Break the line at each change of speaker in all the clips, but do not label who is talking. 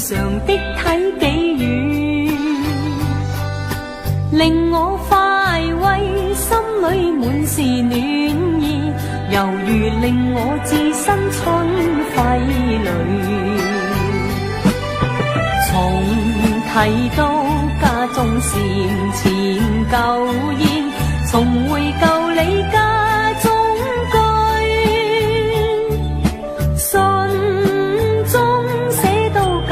常的體己語，令我快慰，心裏滿是暖意，猶如令我置身春暉裏。從提到家中禪前舊宴，重回舊李家中居，信中寫到家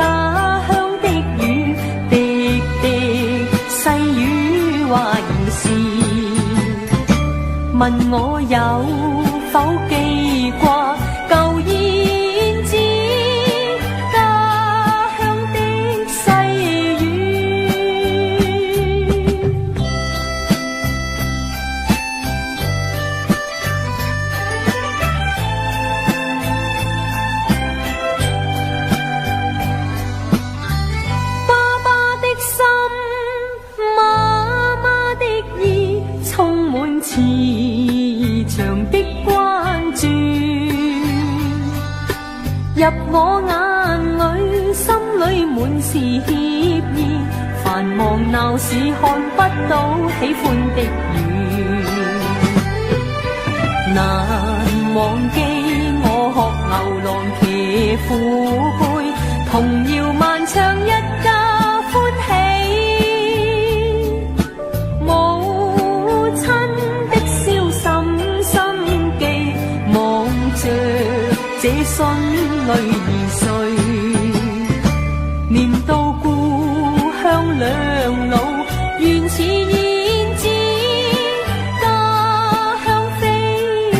鄉的雨，滴滴細雨話兒時，問我有否記掛舊燕子家鄉的細雨。爸爸的心，媽媽的意，充滿慈祥的關注，入我眼裏，心裏滿是歉意，繁忙鬧市看不到喜歡的雨，難忘記我學牛郎騎虎背，童謠漫唱一家歡喜，母親的笑深深記，望着這孫女兒睡，念到故鄉兩老，原似燕子家鄉飛去。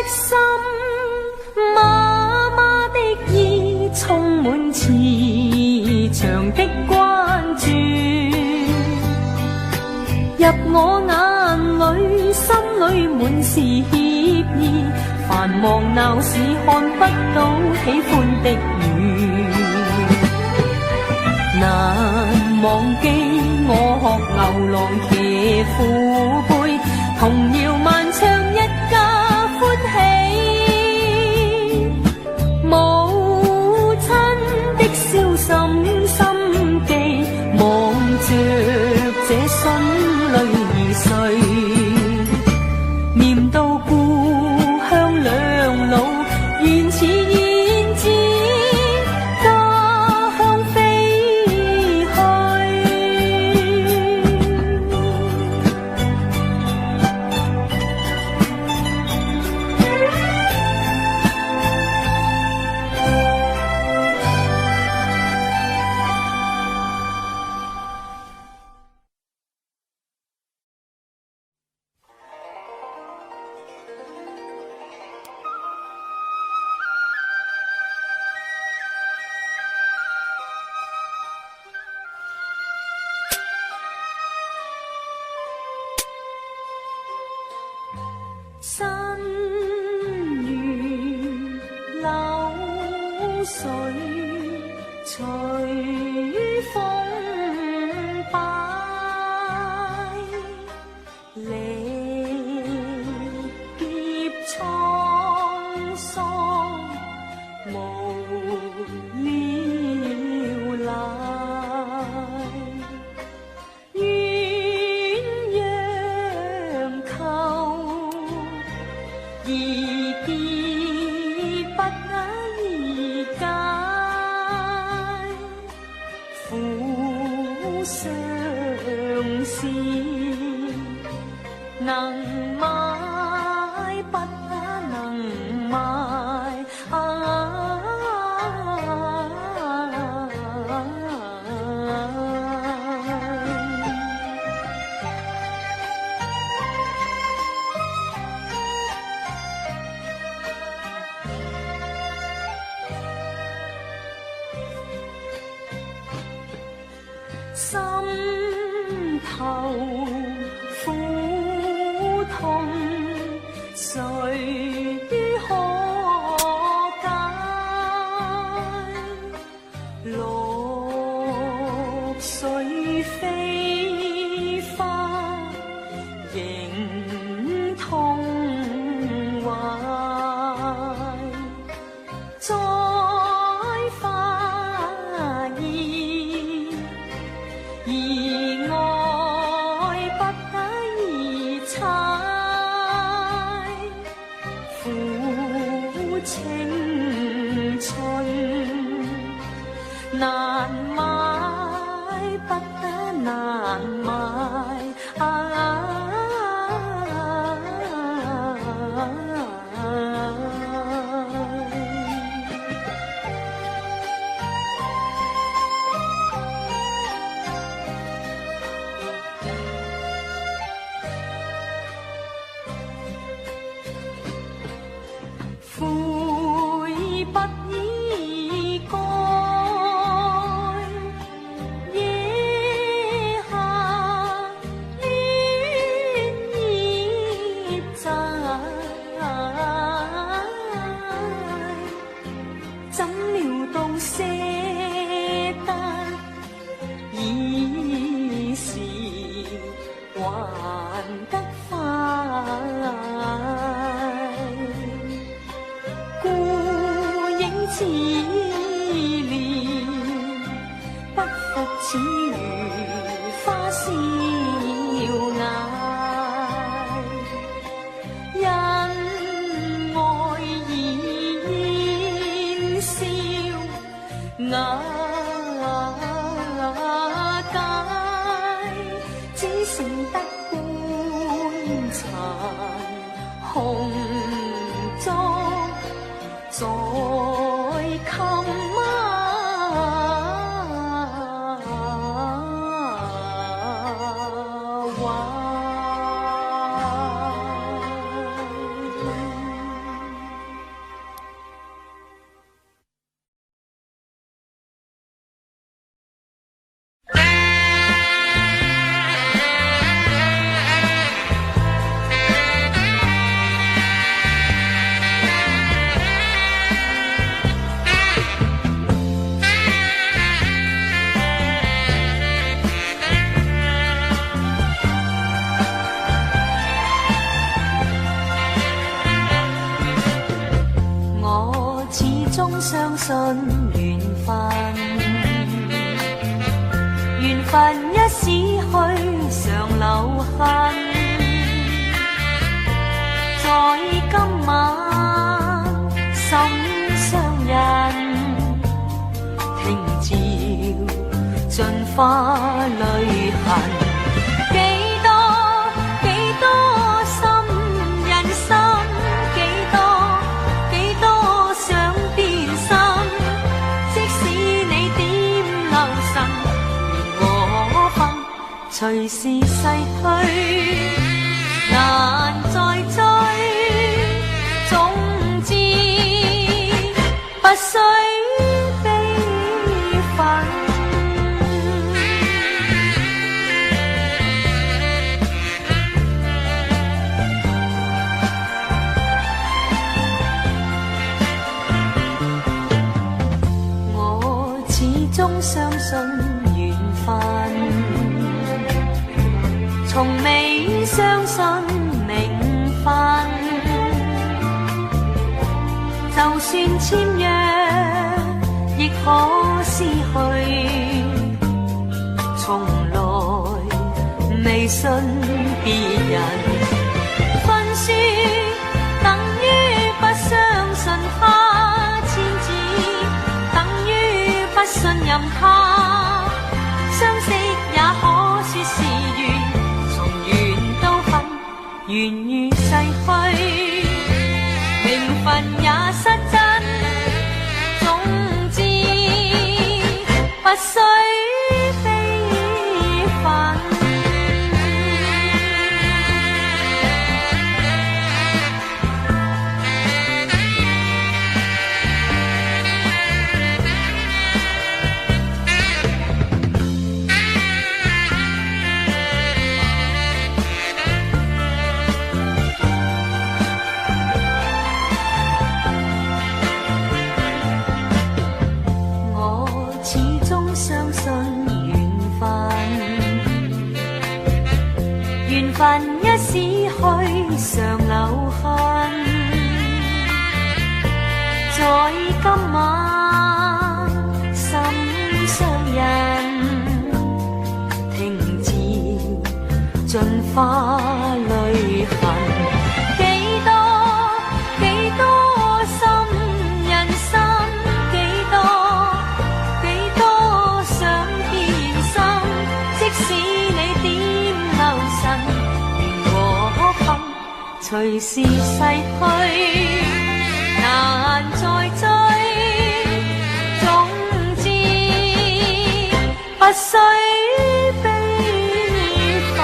心，媽媽的意，充滿慈祥的關注，入我眼裏，心裏滿是歉意，繁忙鬧市看不到喜歡的雨，難忘記我學牛郎騎虎背，童謠漫唱一家歡喜，母親的笑深深記，望着這孫女兒睡，念到故鄉兩老，原似燕子家鄉飛去。新雨流水隨風擺，離別滄桑無聊賴，鴛鴦扣意結不宜解，苦相思能買不能買，心头苦痛，谁于可解？绿水飞花仍痛怀，再花意，而爱不得已猜，苦青春难買，不得難買。悔不已該，野下戀葉債，怎料到捨得已是還得快。似蓮不復似如花笑顏，因愛而煙消瓦解，只剩得棺殘紅妝在琴晚。相信緣分，緣分一死去常留痕，在今晚心相印，聽潮盡花淚痕。隨時逝去，難再追，總之不需悲憤。我始終相信緣分，從未相信名分，就算簽約亦可撕去，從來未信別人。分輸等於不相信他，簽字等於不信任他，相識也可說是緣，緣如逝去，名分也失真，總之不需悲憤。凡一死去常留恨，在今晚心相印，聽潮盡化淚痕。隨時逝去，難再追，總之不需悲憤。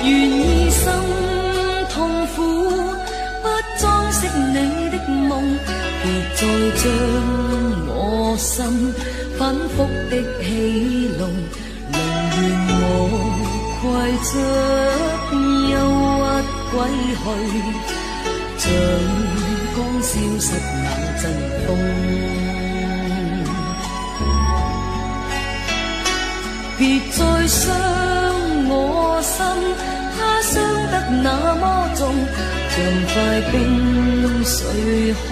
願意心痛苦，不裝飾你的夢，別再將我心反覆的起弄，寧願我攜着憂鬱歸去，像剛消失那陣風，別再傷我心。他傷得那麼重，像塊冰碎開，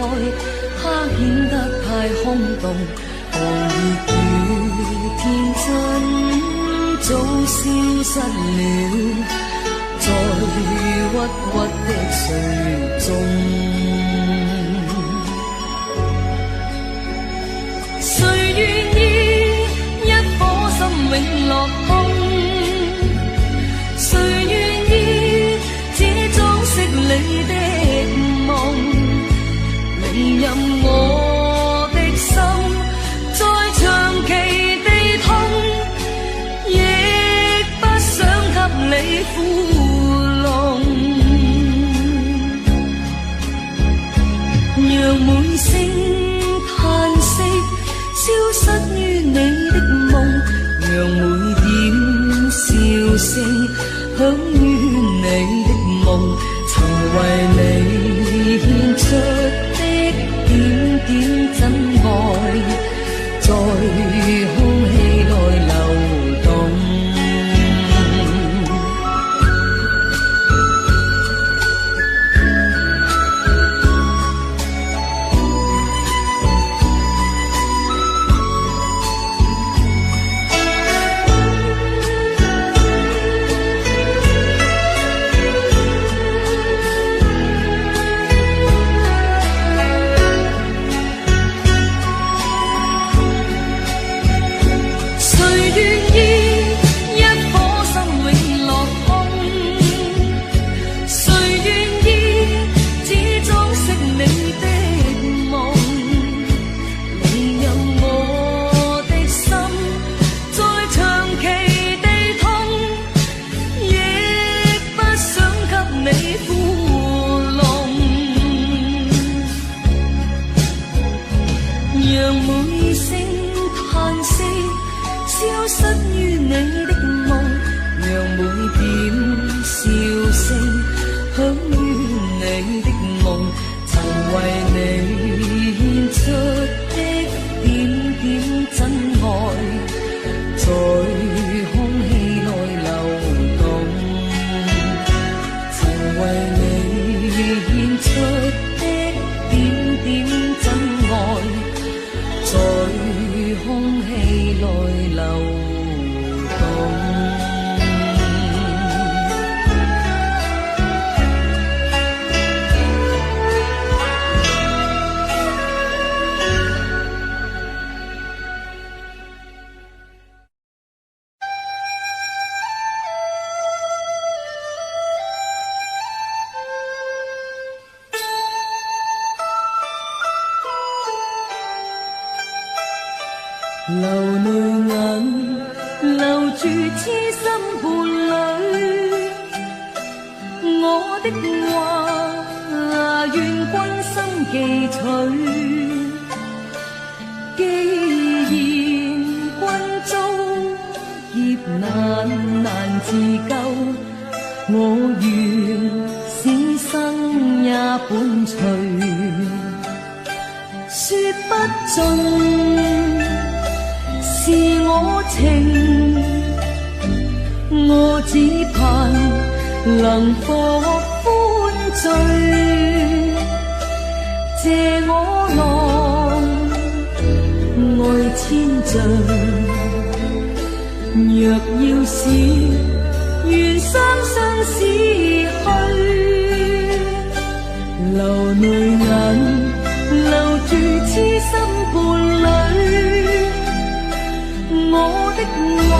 他顯得太空洞。狂熱與天真早消失了，在鬱鬱的歲中。誰願意一顆心永落空？誰願意只裝飾你的夢，寧任我的心再長期地痛，亦不想給你負弄，讓每聲嘆息消失於你的夢，讓每點笑聲響於你的夢，曾為你獻出的點點真愛，在空氣內流動。讓每聲嘆息消失於你的夢，讓每點笑聲響於你的夢。为你献出的点点真爱，在空气内流动。曾为你献出的点点真爱，在空气内流动。流泪眼，留住痴心伴侣。我的话，愿君心記取。既然君遭劫難自救，我願此生也伴隨。說不盡。是我情，我只盼能獲歡醉。借我郎，愛千丈。若要是願雙雙死去，流淚眼，留住痴心伴侶。我的話，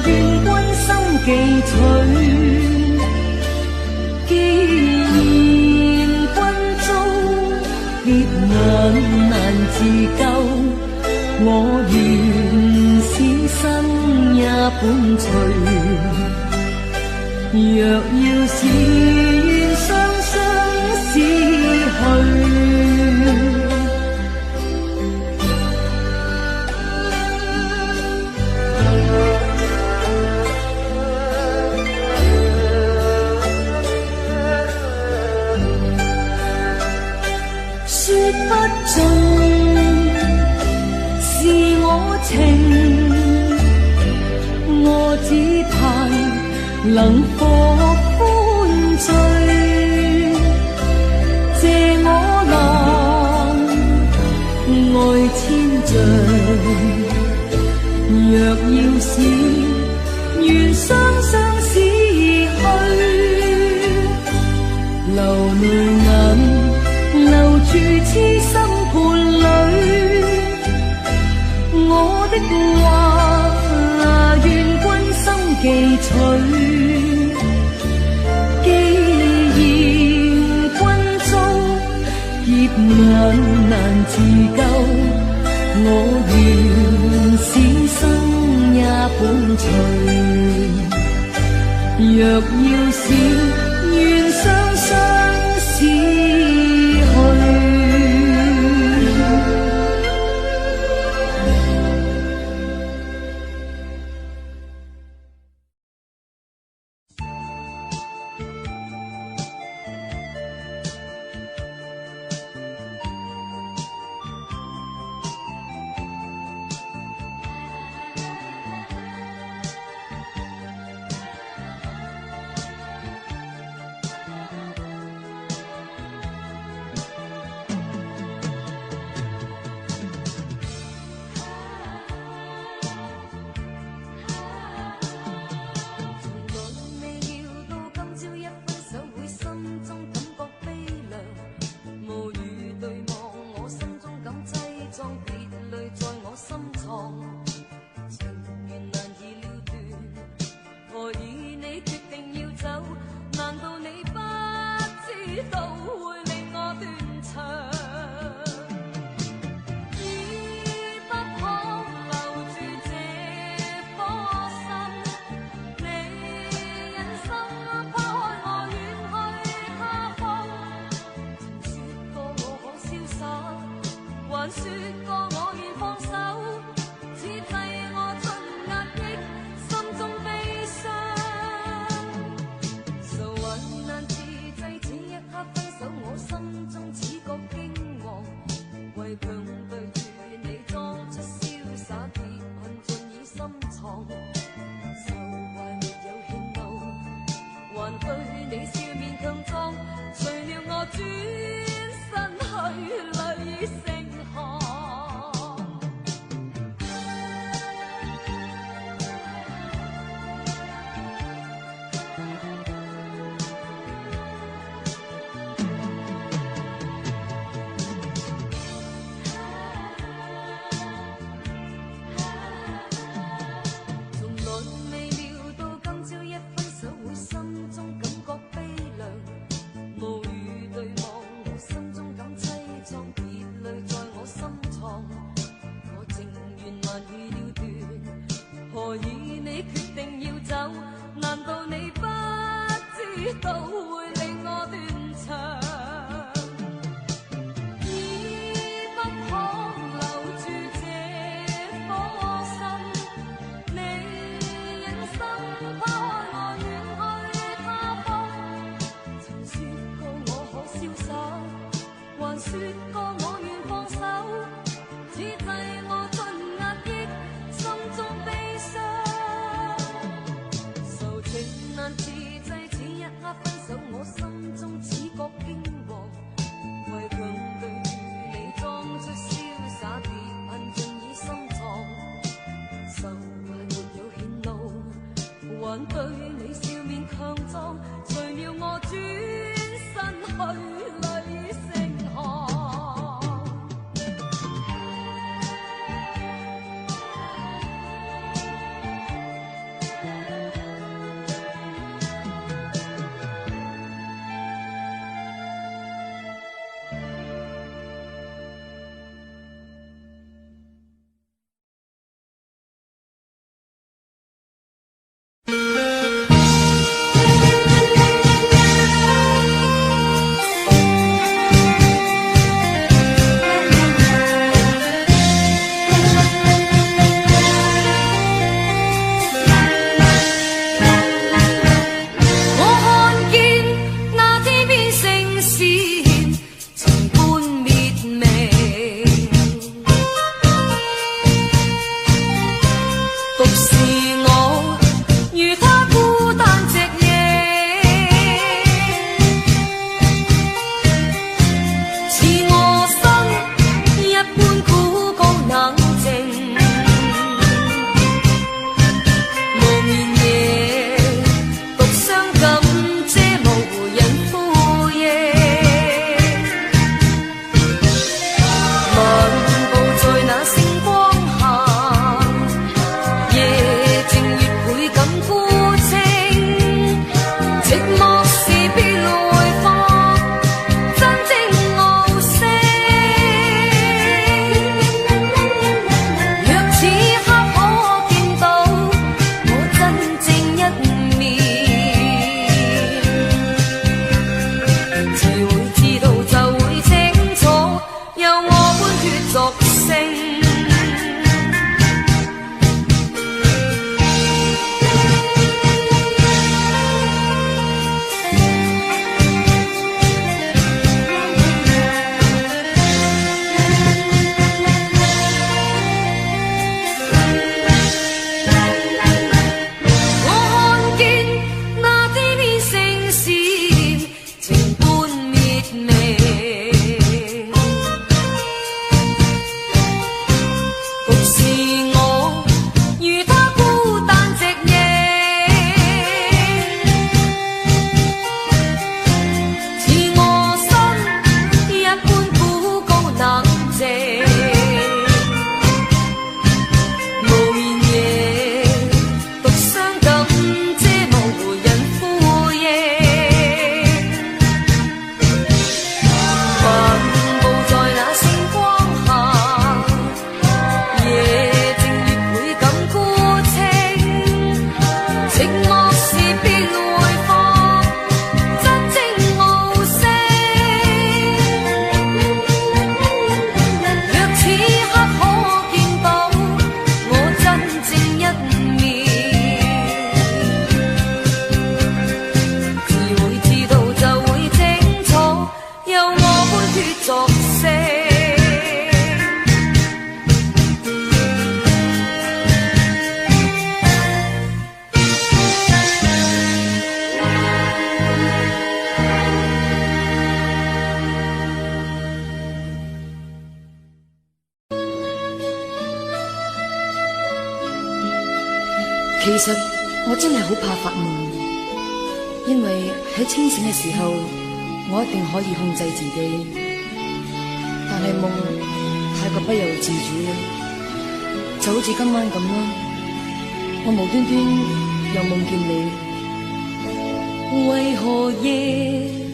願君心記取。既然君遭劫難自救，我願此生也伴隨。若要是願雙雙死去。不盡是我情，我只盼能獲歡醉。借我郎，愛千丈。若要是願雙雙死去，流淚眼。留住痴心伴侶，我的話，願君心記取。既然君遭劫難自救，我願此生也伴隨。若要是願雙雙死去。藏，愁懷沒有獻怒，還對你笑面強壯，隨了我轉身去淚成行。何以你決定要走？難道你不知道會令我斷腸？已不可留住這顆心，你忍心拋開我遠去他方。曾說過我可瀟灑，還說過我願放手，此際我盡壓抑心中悲傷，愁情難自制，此一刻分手，我心中只覺驚惶，為強對你裝出瀟灑，別恨盡已心藏，愁懷沒有顯露，還對你笑面強壯，隨了我轉身去淚成行。
其實我真係好怕發夢，因為喺清醒嘅時候，我一定可以控制自己，但係夢太過不由自主啦，就好似今晚咁啦，我無端端又夢見你。為何夜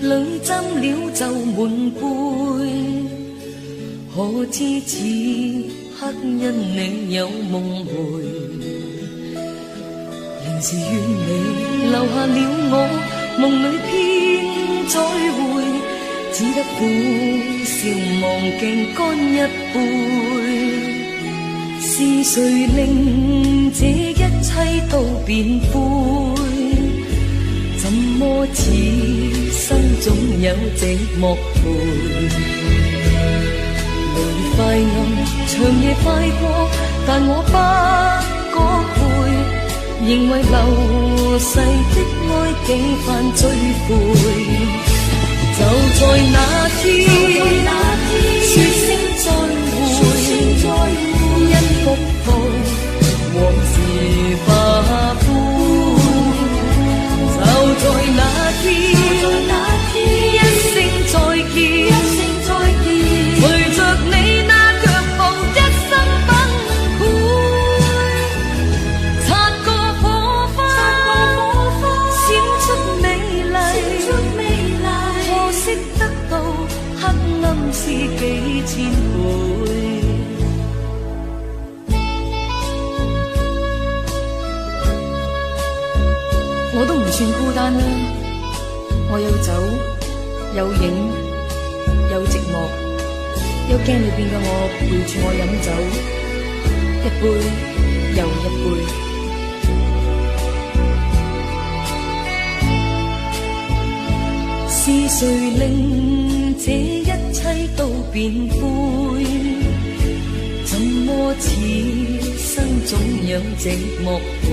裏斟了酒滿杯？可知此刻因你有夢回，仍是願你留下了我，夢裏偏再會，只得苦笑忘鏡乾一杯。是誰令這一切都變灰？怎麼此生總有寂寞陪？雷快暗，長夜快過，但我不覺攰，仍為流逝的愛幾番追悔。就在那天，說聲再會，因復抱往事化灰。就在那天，一聲再見，隨着你那腳步一生崩潰，擦過火花，閃出美麗，可惜得到黑暗是幾千倍。我都唔算孤單啦，我有酒，有影，有寂寞，有鏡裏邊嘅我陪住我飲酒，一杯又一杯。是誰令這一切都變灰？怎麼此生總有寂寞陪？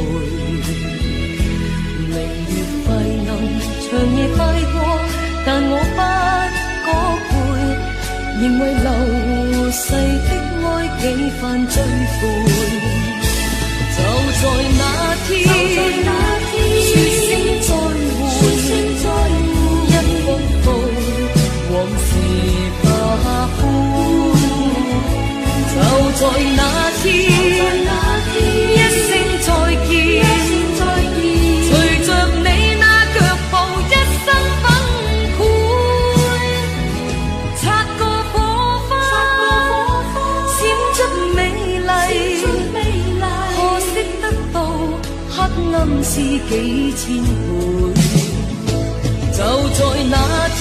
明月快暗，長夜快過，但我不覺攰，仍為流逝的愛幾番追悔。就在那天，說聲再會，一復抱往事化灰。就在那天，一聲再見，隨着你那腳步一生崩潰，擦過火花，閃出美麗，可惜得到黑暗是幾千倍。就在那天，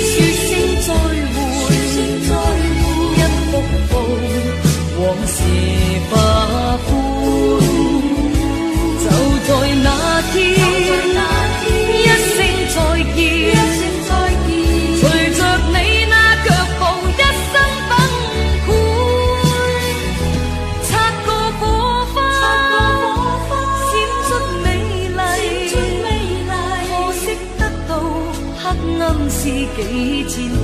說聲再會，一復抱往事化灰。就在那天，一聲再見，隨着你那腳步一生崩潰，擦過火花，閃出美麗，可惜得到黑暗是幾千倍。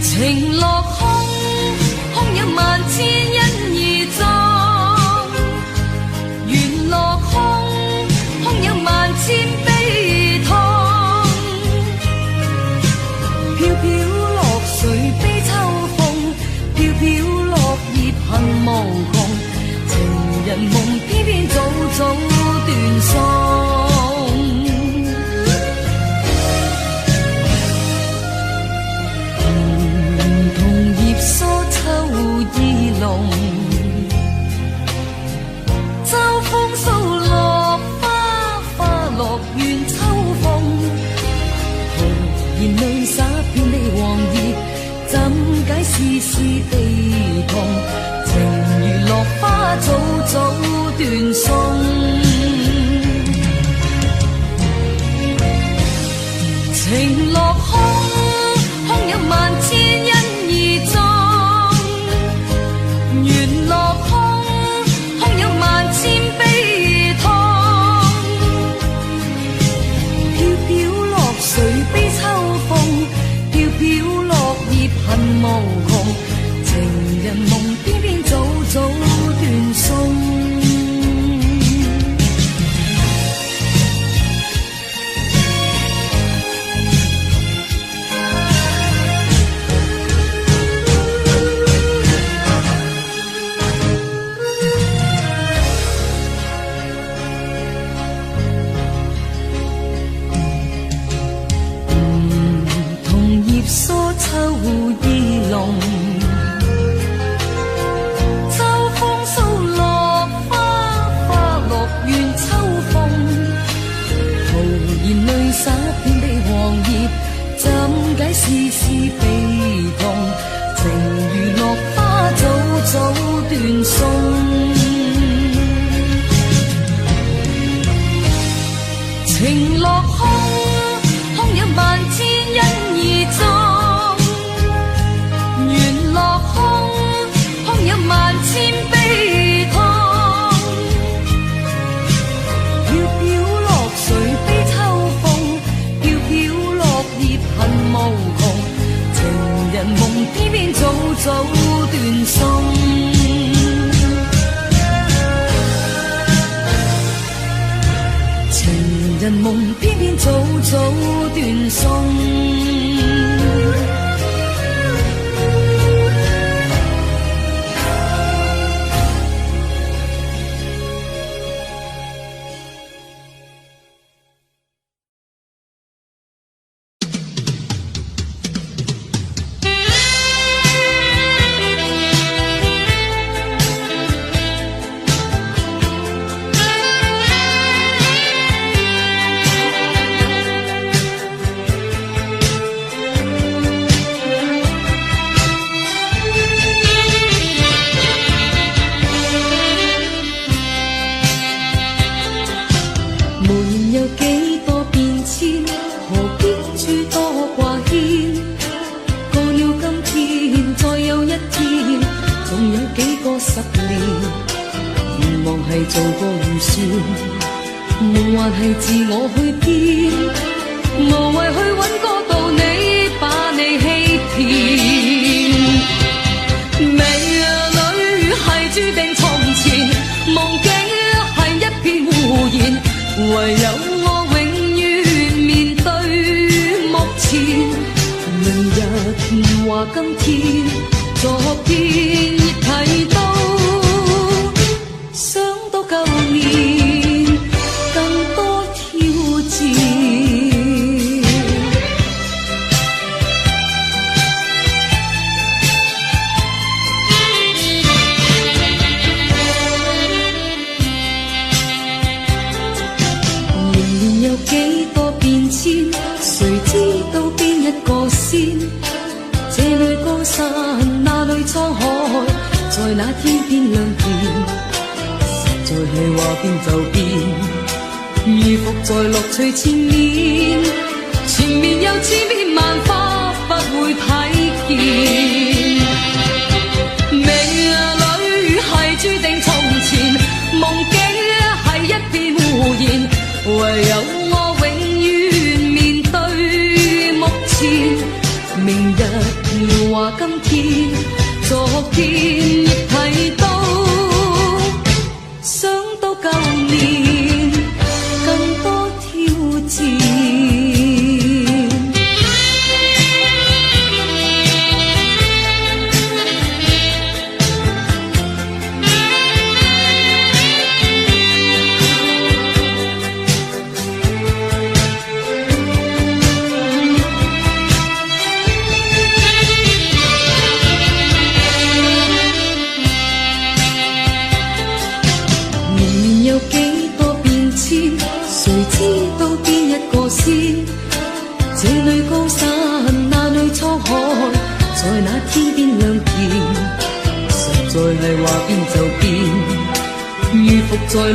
情落空，空有萬千因而葬；緣落空，空有萬千悲痛。然淚灑遍地黃葉，怎解絲絲地痛？情如落花早早斷送，情落空，空有萬千因而葬，緣落空，空有萬千悲痛。飄飄落水悲秋風，飄飄落葉恨無窮。情人夢偏偏早早斷送。絲絲悲痛，情如落花早早斷送。情落空，空有萬千因而葬，緣落空，空有萬千悲痛。飄飄落水悲秋風，飄飄落葉恨無窮。情人夢偏偏早早斷送，情人夢偏偏早早斷送。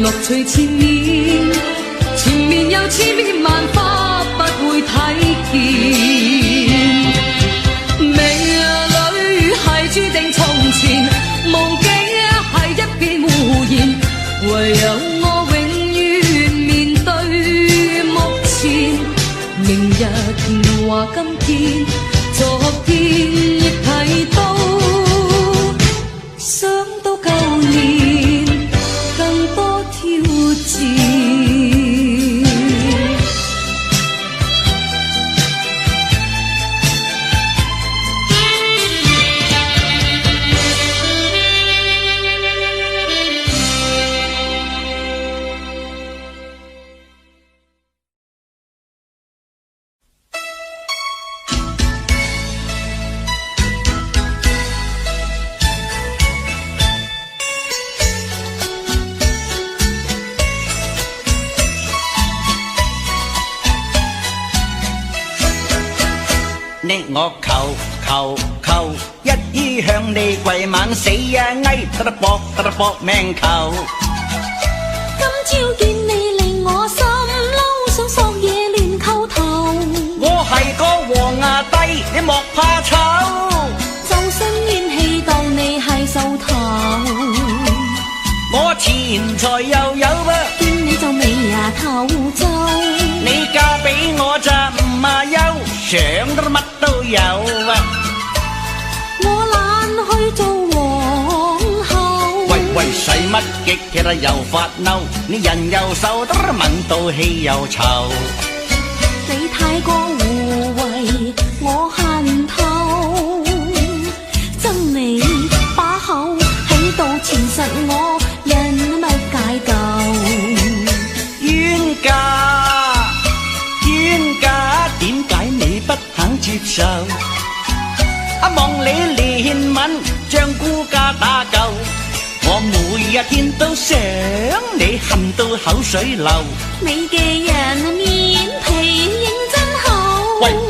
樂趣前面，前面有千變萬花不會睇見。命裏係注定從前，夢境係一片胡言，唯有我永遠面對目前。明日話今天，昨天亦睇到，想到舊年更多挑戰。
你我求，一於向你跪晚死啊！翳得搏命求。
今朝見你令我心嬲，想索野亂叩頭。
我係個黃牙帝，你莫怕醜。
就生怨氣當你係獸頭。
我錢財又有噃，
見你就尾牙頭皺。
你嫁俾我咋唔啊憂，想得乜都有啊！
我懶去做皇后。
喂，使乜激氣啦又發嬲？你人又瘦得聞到氣又臭。
你太過護衛，我恨透。憎你把口喺度纏實我，人乜解救？
冤家，點解你不肯接受？望你憐憫，將孤家打救。我每一天都想你，恨到口水流。
你嘅人面皮認真厚。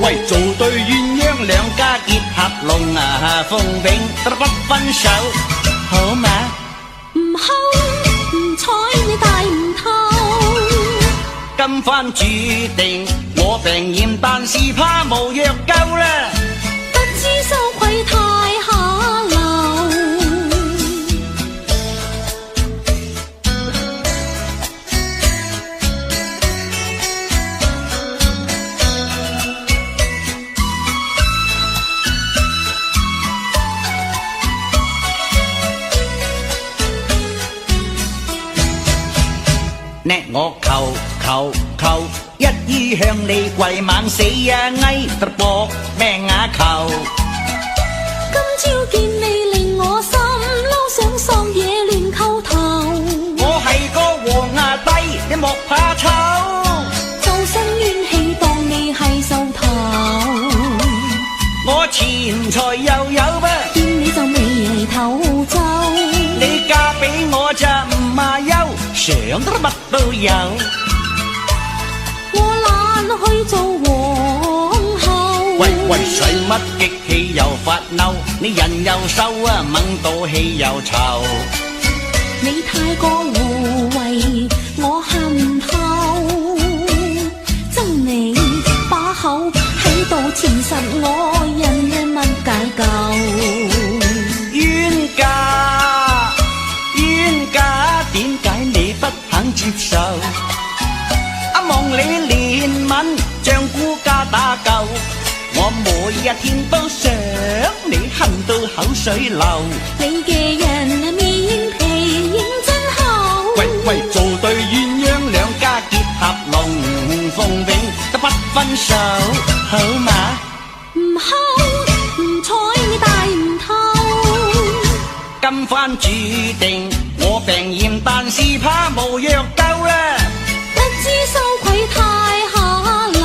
喂，做對鴛鴦兩家結合龍啊鳳永得不分手，好嗎？
唔好唔睬你大唔透。
今番注定我病厭，但是怕無藥救啦。
不知羞愧太下流。
叻我求，一於向你跪晚死啊！翳得搏命啊求。
今朝見你令我心嬲，想索野亂叩頭。
我係個黃牙帝，你莫怕醜。
就生怨氣當你係獸頭。
我錢財又有噃，
見你就眉頭皺。
你嫁俾我咋唔啊憂，想得乜都有。
我懶去做皇后。
喂，使乜激氣又發嬲？你人又瘦啊，掹到氣又臭。
你太過護衛，我恨透。憎你把口喺度纏實我，人嘅乜解救？冤家，
點解你不肯接受？望你憐憫，將孤家打救。我每一天都想你，恨到口水流。
你嘅人面皮認真厚。
喂，做對鴛鴦兩家結合龍鳳永得不分手，好嗎？
唔好唔睬你大唔透。
今番注定我病厭，但是怕無藥救啦。
不知羞愧太下流。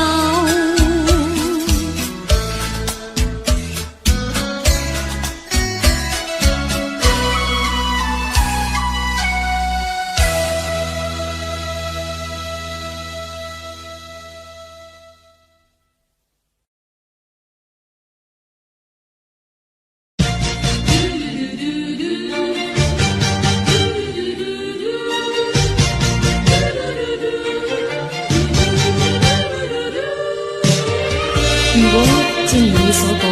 所講，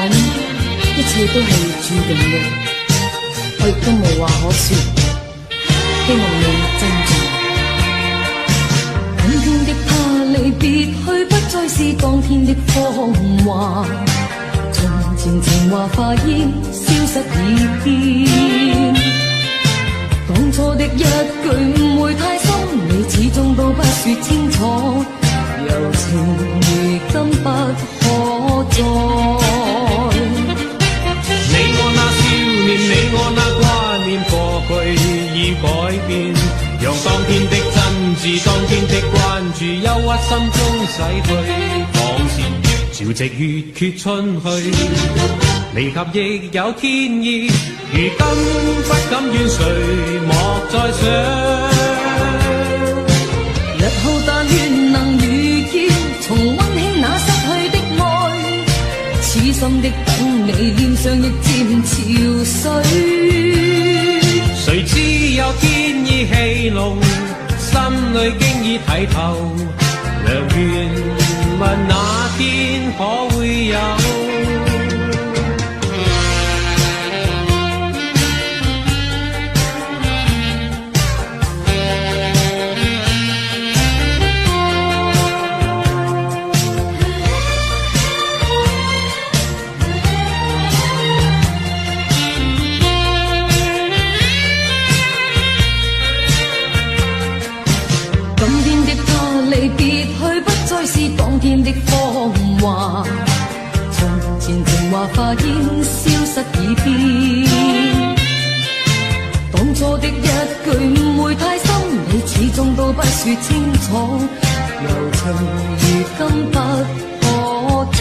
一切都係注定嘅，我亦都無話可說，希望你珍重。今天的他離別去，不再是當天的芳華，從前情話化煙，消失已變。當初的一句誤會太深，你始終都不說清楚，柔情如今不可再。
你我那少年，你我那掛念，過去已改變，讓當天的真摯，當天的關注，憂鬱心中洗去，往事潮汐月缺春去，離合亦有天意，如今不敢怨誰，莫再想。
日後但願能遇見，重溫馨那失去的愛，痴心的等你，臉上亦漸潮水。
誰知有天意戲弄，心裏經已睇透，良緣問那天可會有？
當天的芳華，從前情話化煙，消失已變。當初的一句誤會太深，你始終都不說清楚，柔情如今不可再。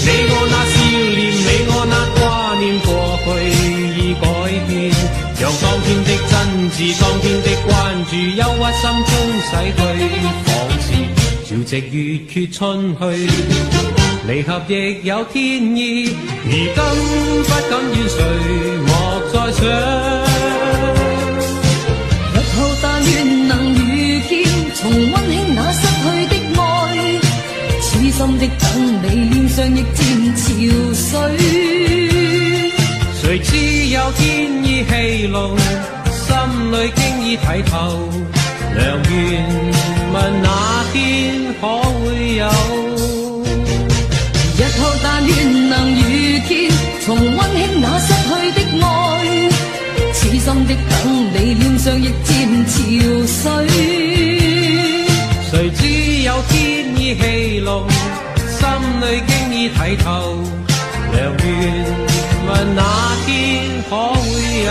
你我那少年，你我那掛念，過去已改變，讓當天的真摯，當天的關注，憂鬱心中洗去，往事潮汐月缺春去，離合亦有天意，如今不敢怨誰，莫再想。
日後但願能遇見，重溫馨那失去的愛，痴心的等你，臉上亦漸潮水。
誰知有天意戲弄，心裏經已睇透，良緣問那天可會有？
日後但願能遇見，重溫馨那失去的愛，痴心的等你，臉上亦漸潮水。
誰知有天意戲弄，心裏經已睇透，良緣問那天可會有？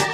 放。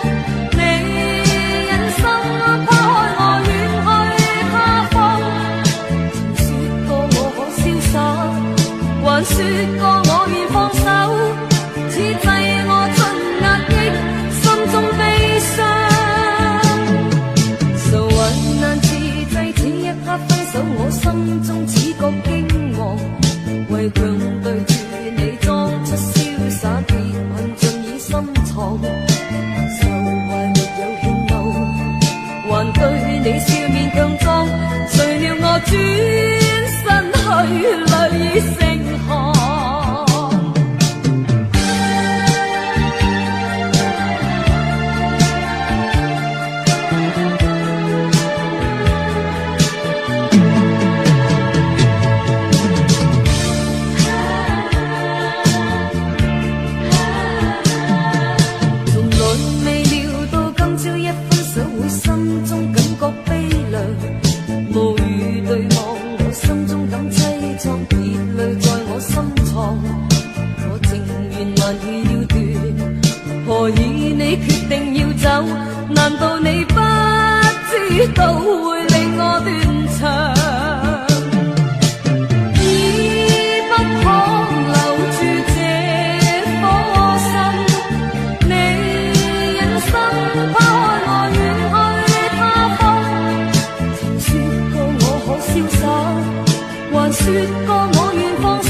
说過我願放手，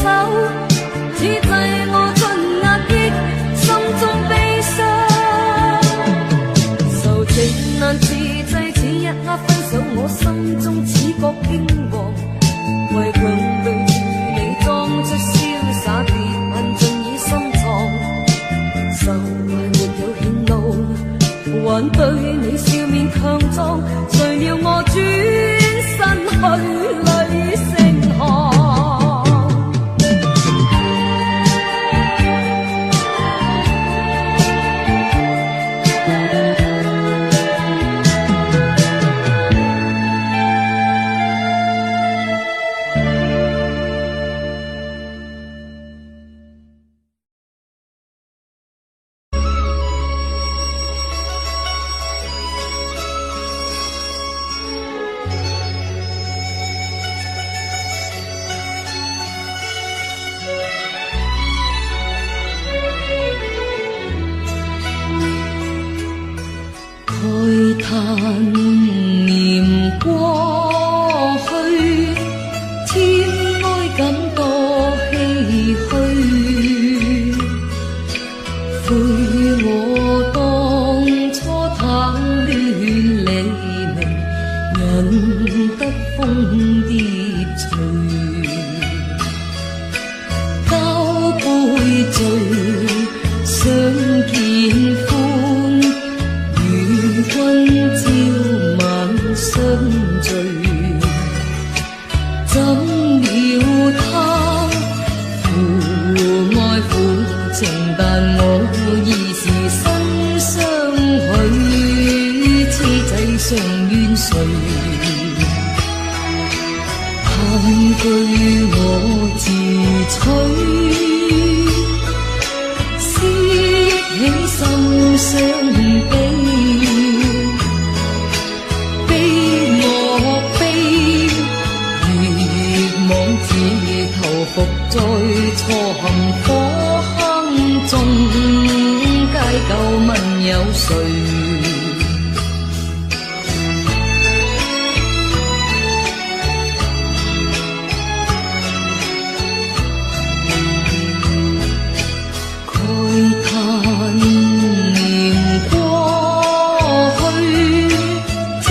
此際我盡壓抑心中悲傷。受情難自制，此一刻分手，我心中似覺驚惶。為強對住你裝出瀟灑，別恨盡已深藏。愁懷沒有顯露，還對你笑面強壯，誰料我轉身去淚成行。慨嘆念過去，天哀感多唏噓。悔我當初貪戀離明，引得蜂蝶隨。交杯醉，相見歡，君朝晚相聚，怎料他父愛父情，但我已是身相許，此際上怨誰？嘆句我自取，思憶起心傷悲。伏在錯陷火坑中，皆舊問有誰？慨嘆念過去，天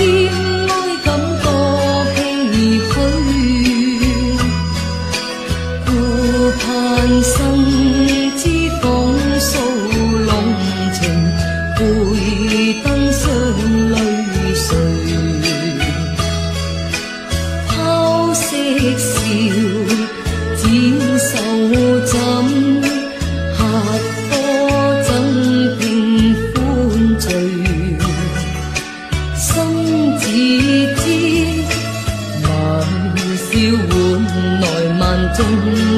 哀感多唏噓。盼生之風騷濃情，背燈相淚垂。拋色笑，剪手枕，客科爭拼歡聚。心自知，萬笑換來萬眾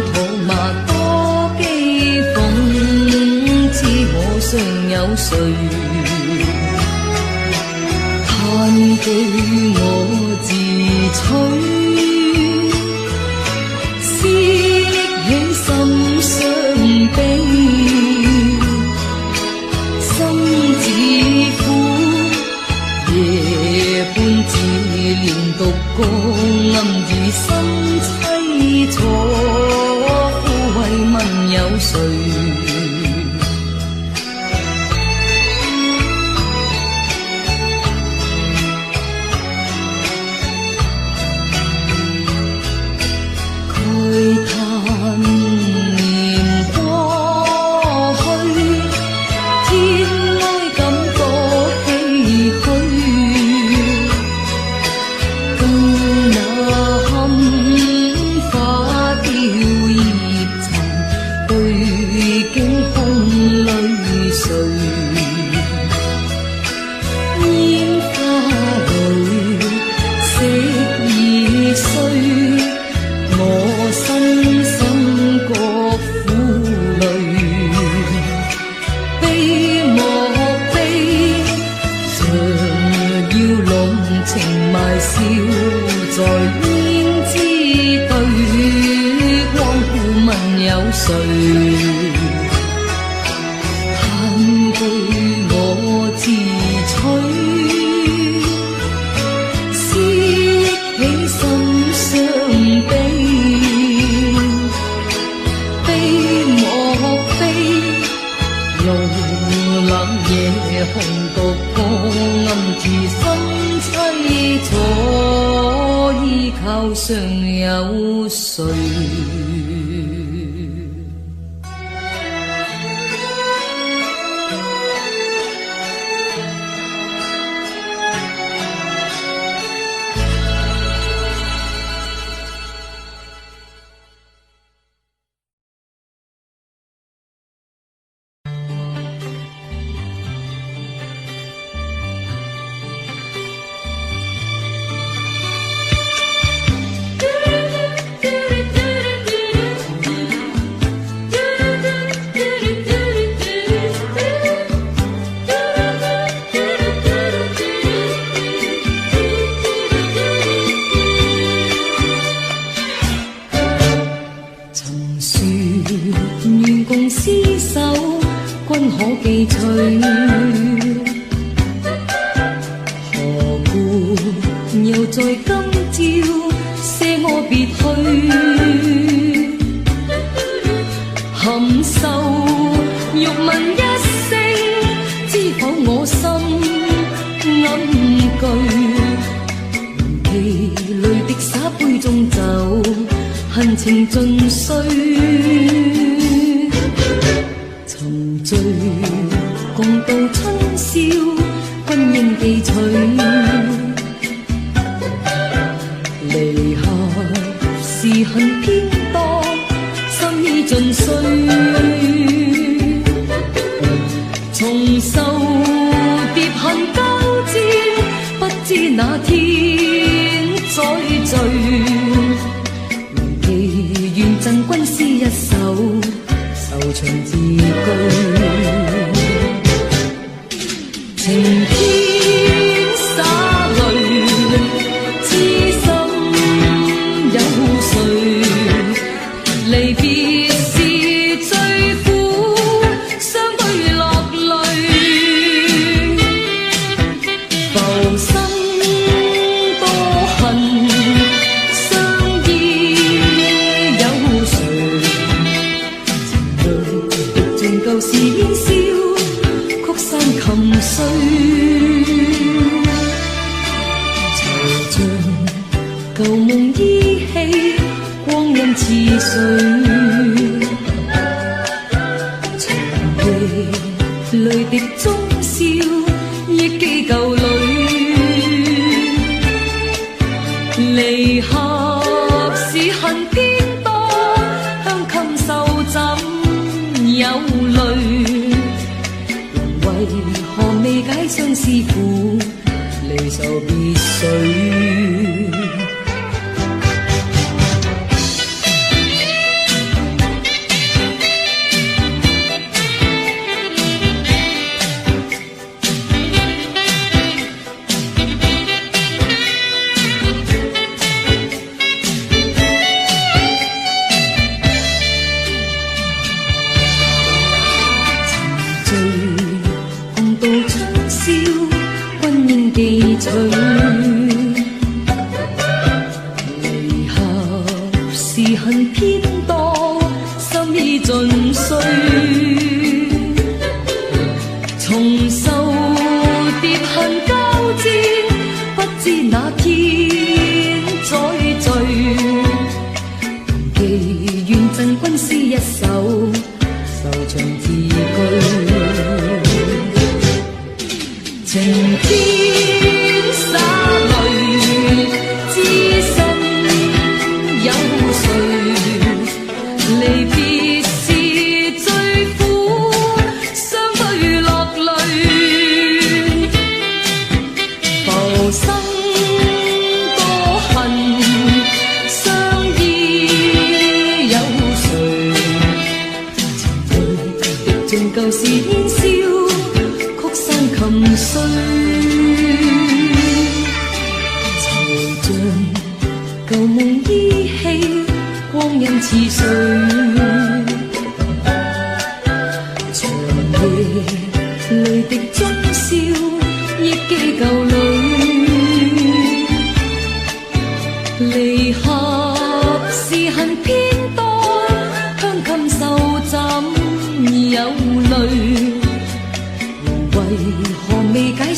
討罵多譏諷，知我尚有誰？嘆句我自取，思憶起心傷悲，心自苦，夜半自憐獨個，暗自生凄楚，枯萎問有誰？慨嘆念過去，天哀感多唏噓。更那堪花凋葉殘，對鏡空淚垂。煙花裏色已衰，我深深覺苦淚。悲莫悲，常要濃情埋笑在胭脂對，光顧問有誰？嘆句我自取，思憶起心傷悲。後尚有誰？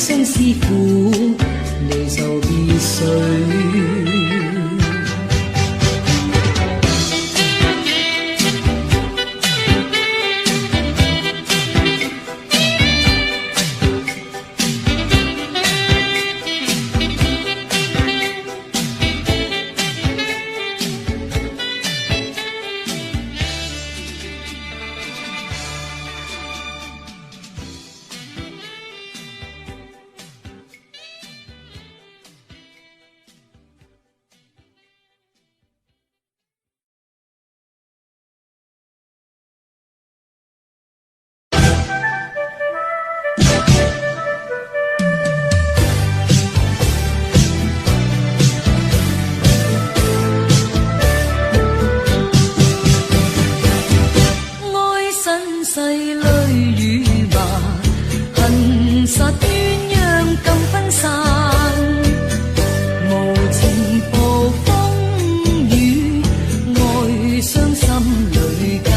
相思苦，離愁別緒。情暴風雨，愛傷心裏間。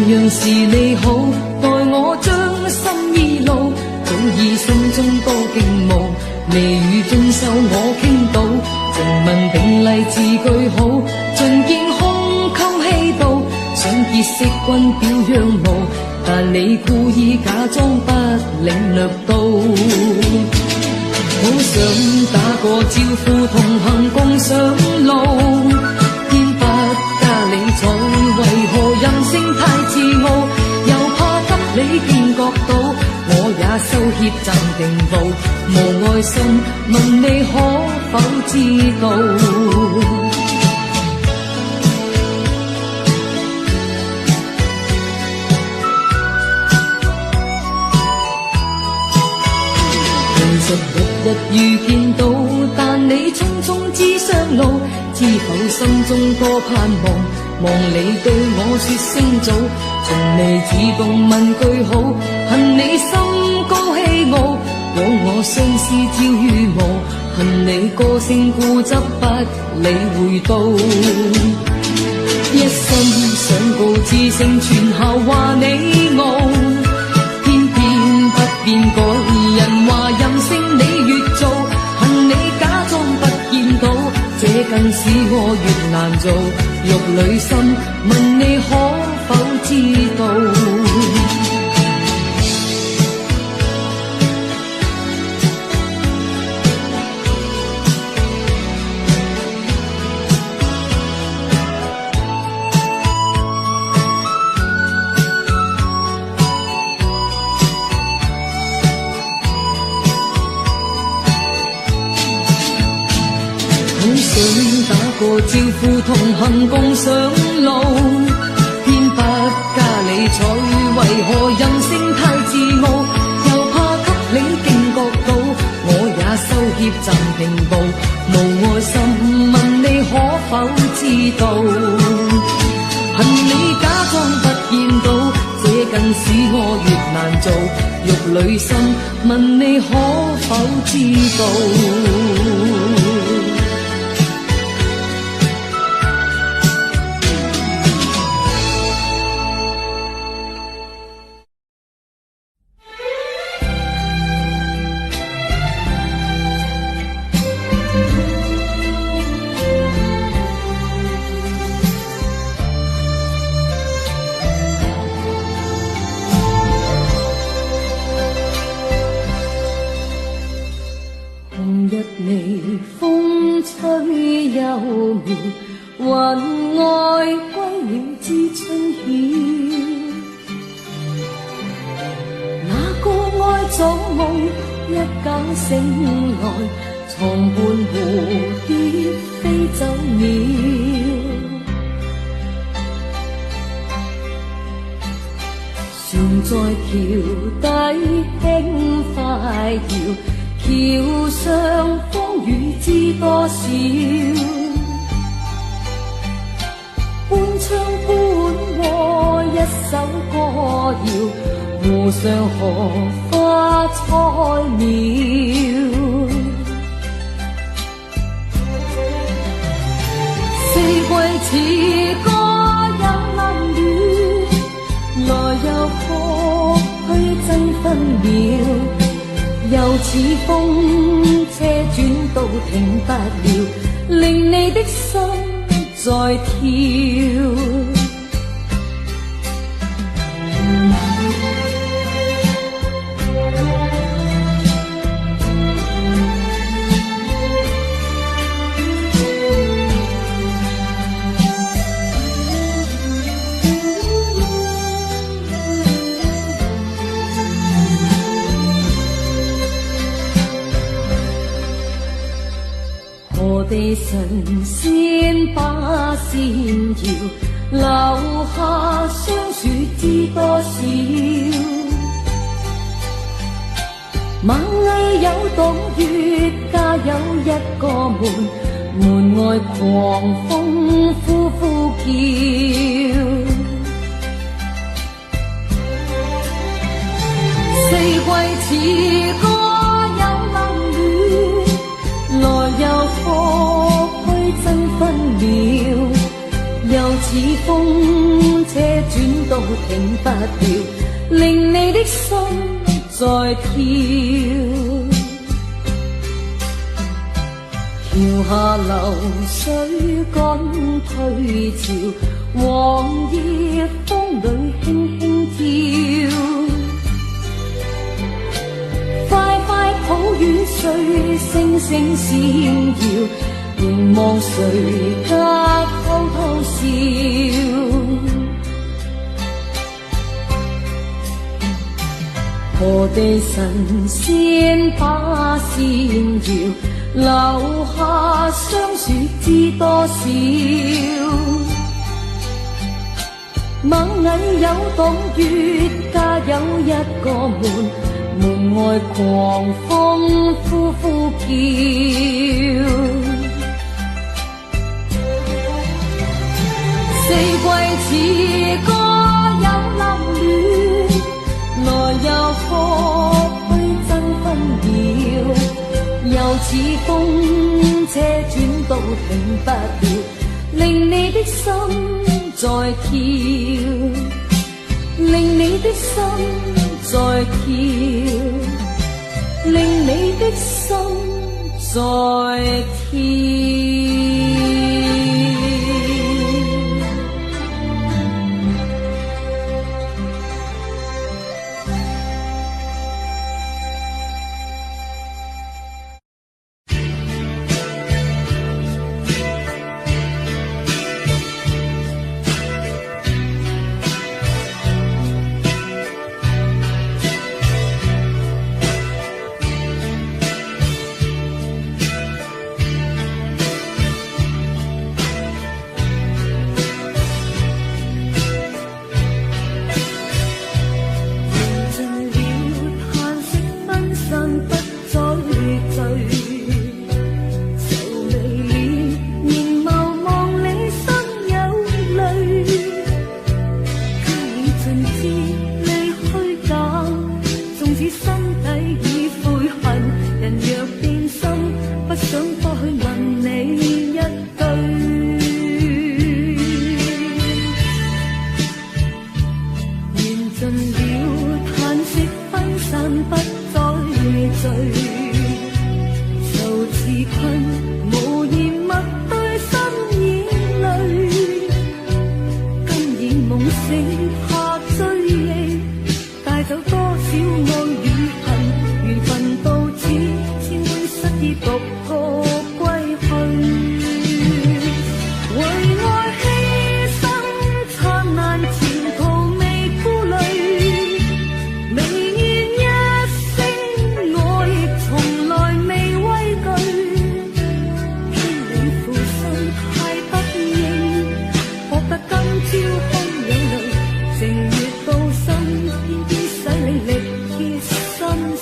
樣是你好，待我將心意露，早已心中多敬慕，未與遵守我傾倒，情文並麗字句好，盡見空溝氣度，想結識君表樣無，但你故意假裝不領略到，好想打個招呼同行共上路，偏不加理睬，為何任性太自傲，又怕給你見覺到，我也羞怯暫定步，無愛心問你可否知道，日日遇見到，但你匆匆知相路，知否心中多盼望，望你對我說聲早，從未主動問句好，恨你心高氣傲，枉我相思朝與暮，恨你個性固執不理會到，一心想告知聲傳校話你傲，偏偏不變改，人話任性使我越難做，玉裏心問你可否知道？想打個招呼，同行共上路，偏不加理睬，為何任性太自傲？又怕給你驚覺到，我也羞怯暫停步，無愛心問你可否知道？恨你假裝不見到，這更使我越難做，玉裏心問你可否知道？微風吹幽渺，雲外歸了知春曉。那個愛早夢一覺醒來，床伴蝴蝶飛走了。船在橋底輕快搖，橋上風雨知多少？半窗半和一首歌謠，湖上荷花菜苗。四季似歌有冷暖，來又撲去爭分秒。又似風車轉到停不了，令你的心在跳。何地神仙把線搖，留下雙樹知多少？螞蟻有洞穴，家有一個門，門外狂風呼呼叫。四季似歌有冷暖，來又撲去爭分秒。又似風車轉到停不了，令你的心在跳。橋下流水趕退潮，黃葉風裏輕輕跳。快快抱與誰聲聲閃耀，凝望誰家偷偷笑。何地神仙把線搖，留下雙樹知多少？螞蟻有洞穴，家有一個門，門外狂風呼呼叫。四季似歌有冷暖，來又撲去爭分秒。又似風車轉到停不了，令你的心在跳，令你的心在跳，令你的心在跳。不想多去問你一句。緣盡了，嘆息分散，不再聚。愁自困，無言默對心已累。今已夢醒，怕追憶，帶走多少愛與恨，緣分到此，千般失意獨個歸去。為愛犧牲，燦爛前途未顧慮，微願一聲，我亦從來未畏懼。偏你負心太不應，覺得今朝空有淚，情越到深，偏偏使你力竭心碎。